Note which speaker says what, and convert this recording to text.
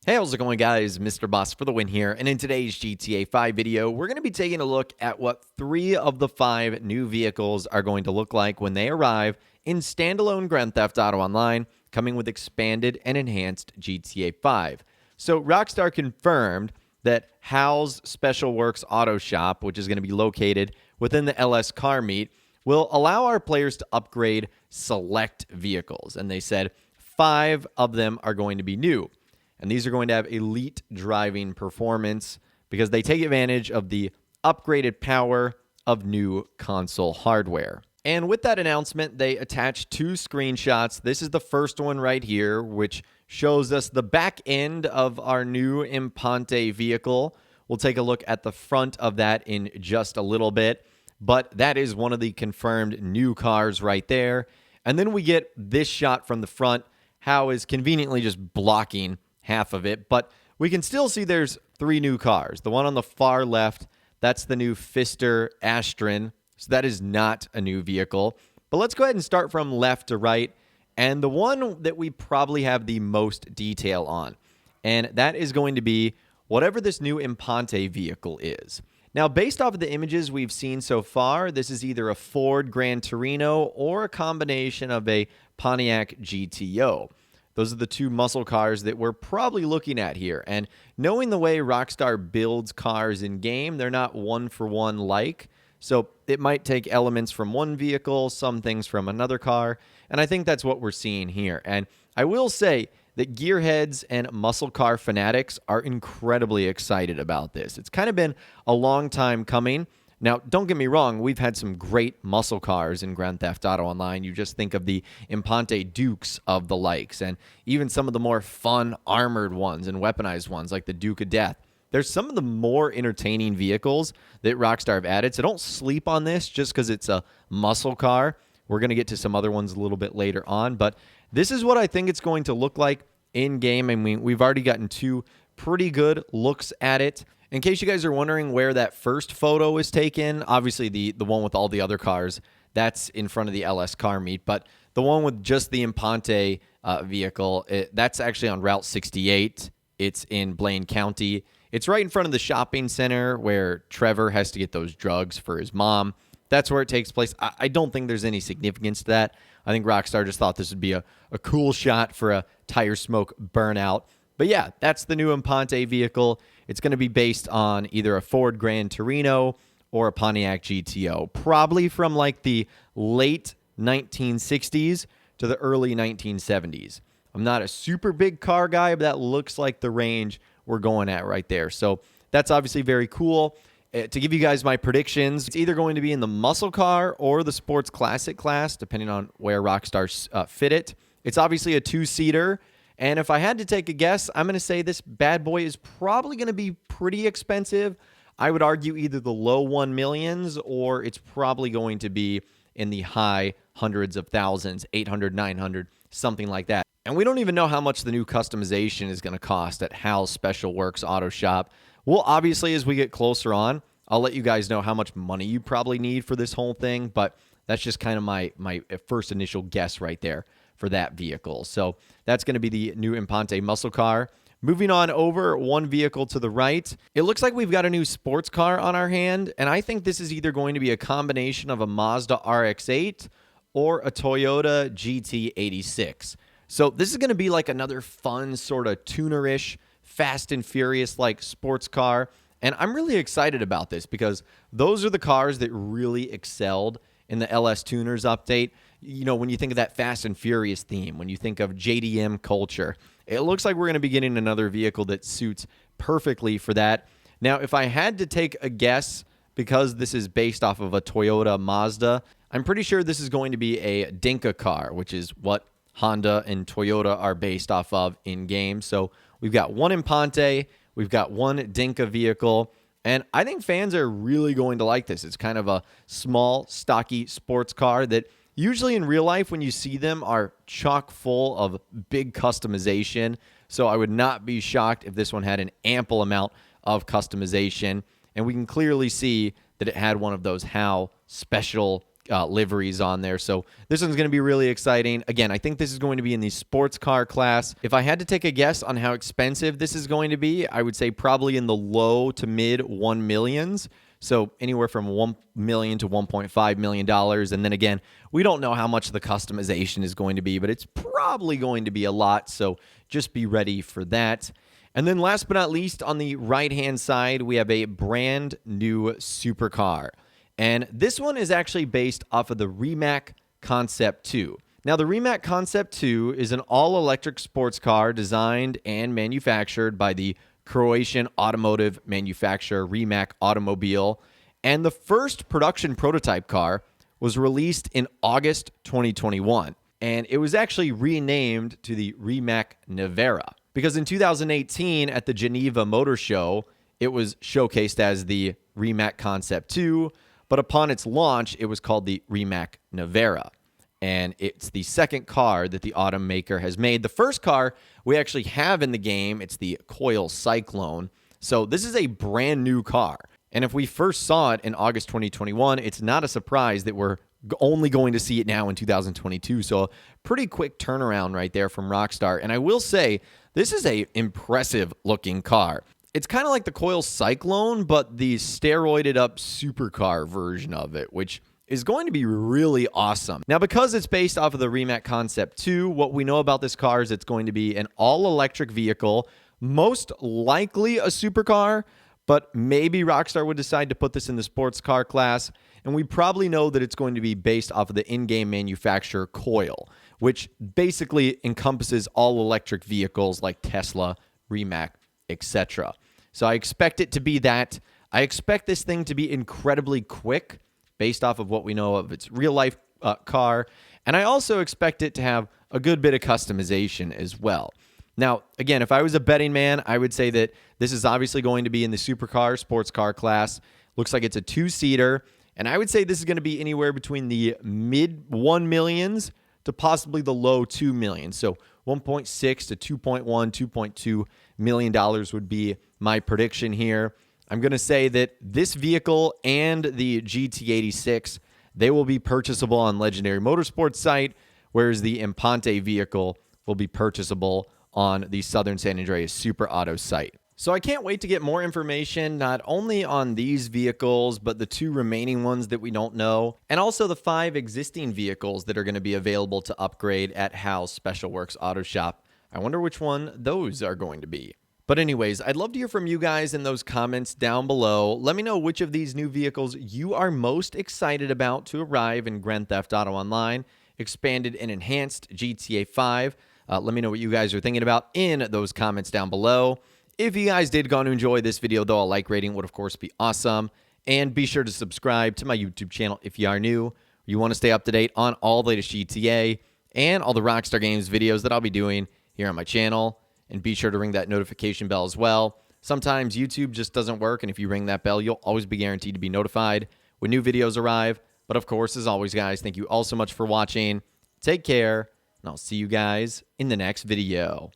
Speaker 1: Hey, how's it going, guys? Mr. Boss for the win here. And in today's GTA 5 video, we're going to be taking a look at what 3 of the 5 new vehicles are going to look like when they arrive in standalone Grand Theft Auto Online, coming with expanded and enhanced GTA 5. So Rockstar confirmed that Hal's Special Works Auto Shop, which is going to be located within the LS car meet, will allow our players to upgrade select vehicles. And they said 5 of them are going to be new. And these are going to have elite driving performance because they take advantage of the upgraded power of new console hardware. And with that announcement, they attached 2 screenshots. This is the first one right here, which shows us the back end of our new Imponte vehicle. We'll take a look at the front of that in just a little bit. But that is one of the confirmed new cars right there. And then we get this shot from the front. How is conveniently just blocking half of it, but we can still see there's 3 new cars. The one on the far left, that's the new Pfister Astron, so that is not a new vehicle. But let's go ahead and start from left to right, and the one that we probably have the most detail on, and that is going to be whatever this new Imponte vehicle is. Now, based off of the images we've seen so far, this is either a Ford Gran Torino or a combination of a Pontiac GTO. Those are the 2 muscle cars that we're probably looking at here. And knowing the way Rockstar builds cars in game, they're not one-for-one like. So it might take elements from one vehicle, some things from another car. And I think that's what we're seeing here. And I will say that gearheads and muscle car fanatics are incredibly excited about this. It's kind of been a long time coming. Now, don't get me wrong, we've had some great muscle cars in Grand Theft Auto Online. You just think of the Imponte Dukes of the likes, and even some of the more fun armored ones and weaponized ones like the Duke of Death. There's some of the more entertaining vehicles that Rockstar have added, so don't sleep on this just because it's a muscle car. We're going to get to some other ones a little bit later on, but this is what I think it's going to look like in-game. I mean, we've already gotten 2 pretty good looks at it. In case you guys are wondering where that first photo is taken, obviously the one with all the other cars, that's in front of the LS car meet. But the one with just the Imponte vehicle, that's actually on Route 68. It's in Blaine County. It's right in front of the shopping center where Trevor has to get those drugs for his mom. That's where it takes place. I don't think there's any significance to that. I think Rockstar just thought this would be a cool shot for a tire smoke burnout. But yeah, that's the new Imponte vehicle. It's going to be based on either a Ford Gran Torino or a Pontiac GTO, probably from like the late 1960s to the early 1970s. I'm not a super big car guy, but that looks like the range we're going at right there. So that's obviously very cool. To give you guys my predictions, it's either going to be in the muscle car or the sports classic class, depending on where Rockstar fit it. It's obviously a 2-seater. And if I had to take a guess, I'm going to say this bad boy is probably going to be pretty expensive. I would argue either the low 1 millions or it's probably going to be in the high hundreds of thousands, 800, 900, something like that. And we don't even know how much the new customization is going to cost at Hal's Special Works Auto Shop. Well, obviously, as we get closer on, I'll let you guys know how much money you probably need for this whole thing, but that's just kind of my first initial guess right there for that vehicle. So that's going to be the new Imponte muscle car. Moving on over one vehicle to the right, it looks like we've got a new sports car on our hand, and I think this is either going to be a combination of a Mazda RX-8 or a Toyota GT86. So this is going to be like another fun sort of tuner-ish, Fast and Furious-like sports car, and I'm really excited about this because those are the cars that really excelled in the LS Tuners update. You know, when you think of that Fast and Furious theme, when you think of JDM culture, it looks like we're going to be getting another vehicle that suits perfectly for that. Now, if I had to take a guess, because this is based off of a Toyota Mazda, I'm pretty sure this is going to be a dinka car, which is what Honda and Toyota are based off of in-game. So we've got one Imponte, we've got one dinka vehicle, and I think fans are really going to like this. It's kind of a small, stocky sports car that usually in real life, when you see them, are chock full of big customization. So I would not be shocked if this one had an ample amount of customization. And we can clearly see that it had one of those HAL special liveries on there. So this one's going to be really exciting. Again, I think this is going to be in the sports car class. If I had to take a guess on how expensive this is going to be, I would say probably in the low to mid 1 millions. So anywhere from $1 million to $1.5 million. And then again, we don't know how much the customization is going to be, but it's probably going to be a lot. So just be ready for that. And then last but not least, on the right-hand side, we have a brand new supercar. And this one is actually based off of the Rimac Concept 2. Now, the Rimac Concept 2 is an all-electric sports car designed and manufactured by the Croatian automotive manufacturer Rimac Automobile. And the first production prototype car was released in August 2021. And it was actually renamed to the Rimac Nevera, because in 2018 at the Geneva Motor Show, it was showcased as the Rimac Concept 2, but upon its launch, it was called the Rimac Nevera. And it's the second car that the automaker has made. The first car we actually have in the game, it's the Coil Cyclone. So this is a brand new car. And if we first saw it in August 2021, it's not a surprise that we're only going to see it now in 2022. So a pretty quick turnaround right there from Rockstar. And I will say, this is a impressive looking car. It's kind of like the Coil Cyclone, but the steroided up supercar version of it, which is going to be really awesome. Now, because it's based off of the Rimac Concept 2, what we know about this car is it's going to be an all-electric vehicle, most likely a supercar, but maybe Rockstar would decide to put this in the sports car class. And we probably know that it's going to be based off of the in-game manufacturer Coil, which basically encompasses all electric vehicles like Tesla, Rimac, etc. So I expect it to be that. I expect this thing to be incredibly quick based off of what we know of its real-life car. And I also expect it to have a good bit of customization as well. Now, again, if I was a betting man, I would say that this is obviously going to be in the supercar, sports car class. Looks like it's a two-seater. And I would say this is going to be anywhere between the mid 1 millions to possibly the low 2 million. So 1.6 to 2.1, $2.2 million would be my prediction here. I'm going to say that this vehicle and the GT86, they will be purchasable on Legendary Motorsports site, whereas the Imponte vehicle will be purchasable on the Southern San Andreas Super Auto site. So I can't wait to get more information, not only on these vehicles, but the 2 remaining ones that we don't know, and also the 5 existing vehicles that are going to be available to upgrade at Hal's Special Works Auto Shop. I wonder which one those are going to be. But anyways, I'd love to hear from you guys in those comments down below. Let me know which of these new vehicles you are most excited about to arrive in Grand Theft Auto Online, expanded and enhanced GTA 5. Let me know what you guys are thinking about in those comments down below. If you guys did go to enjoy this video, though, a like rating would, of course, be awesome. And be sure to subscribe to my YouTube channel if you are new. You want to stay up to date on all the latest GTA and all the Rockstar Games videos that I'll be doing here on my channel. And be sure to ring that notification bell as well. Sometimes YouTube just doesn't work, and if you ring that bell, you'll always be guaranteed to be notified when new videos arrive. But of course, as always, guys, thank you all so much for watching. Take care, and I'll see you guys in the next video.